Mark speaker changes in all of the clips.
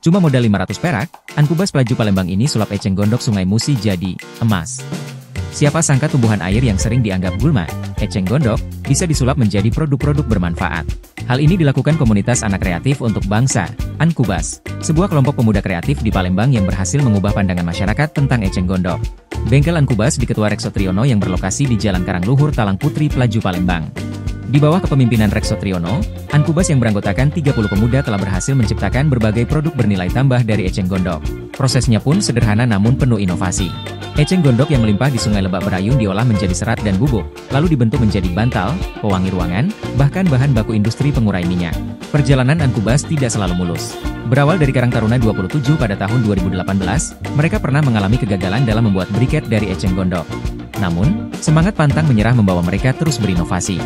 Speaker 1: Cuma modal 500 perak, Ankubas Pelaju Palembang ini sulap eceng gondok Sungai Musi jadi emas. Siapa sangka tumbuhan air yang sering dianggap gulma, eceng gondok, bisa disulap menjadi produk-produk bermanfaat. Hal ini dilakukan komunitas anak kreatif untuk bangsa, Ankubas, sebuah kelompok pemuda kreatif di Palembang yang berhasil mengubah pandangan masyarakat tentang eceng gondok. Bengkel Ankubas di Ketua Rekso Triono yang berlokasi di Jalan Karangluhur Talang Putri Pelaju Palembang. Di bawah kepemimpinan Rekso Triono, Ankubas yang beranggotakan 30 pemuda telah berhasil menciptakan berbagai produk bernilai tambah dari eceng gondok. Prosesnya pun sederhana namun penuh inovasi. Eceng gondok yang melimpah di Sungai Lebak Berayun diolah menjadi serat dan bubuk, lalu dibentuk menjadi bantal, pewangi ruangan, bahkan bahan baku industri pengurai minyak. Perjalanan Ankubas tidak selalu mulus. Berawal dari Karang Taruna 27 pada tahun 2018, mereka pernah mengalami kegagalan dalam membuat briket dari eceng gondok. Namun, semangat pantang menyerah membawa mereka terus berinovasi.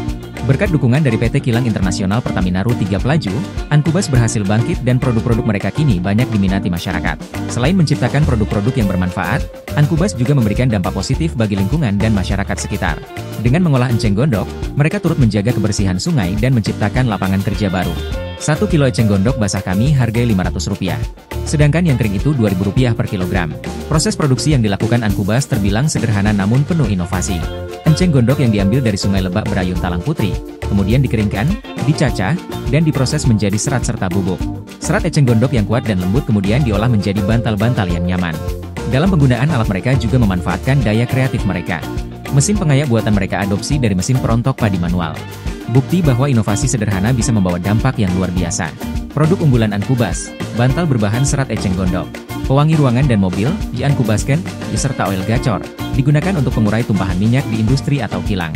Speaker 1: Berkat dukungan dari PT Kilang Internasional Pertaminaru 3 Pelaju, Ankubas berhasil bangkit dan produk-produk mereka kini banyak diminati masyarakat. Selain menciptakan produk-produk yang bermanfaat, Ankubas juga memberikan dampak positif bagi lingkungan dan masyarakat sekitar. Dengan mengolah eceng gondok, mereka turut menjaga kebersihan sungai dan menciptakan lapangan kerja baru. 1 kilo eceng gondok basah kami hargai Rp500. Sedangkan yang kering itu Rp2.000 per kilogram. Proses produksi yang dilakukan Ankubas terbilang sederhana namun penuh inovasi. Eceng gondok yang diambil dari Sungai Lebak Berayun Talang Putri, kemudian dikeringkan, dicacah, dan diproses menjadi serat serta bubuk. Serat eceng gondok yang kuat dan lembut kemudian diolah menjadi bantal-bantal yang nyaman. Dalam penggunaan alat mereka juga memanfaatkan daya kreatif mereka. Mesin pengayak buatan mereka adopsi dari mesin perontok padi manual. Bukti bahwa inovasi sederhana bisa membawa dampak yang luar biasa. Produk unggulan Ankubas, bantal berbahan serat eceng gondok, pewangi ruangan dan mobil, diankubaskan, beserta oil gacor, digunakan untuk pengurai tumpahan minyak di industri atau kilang.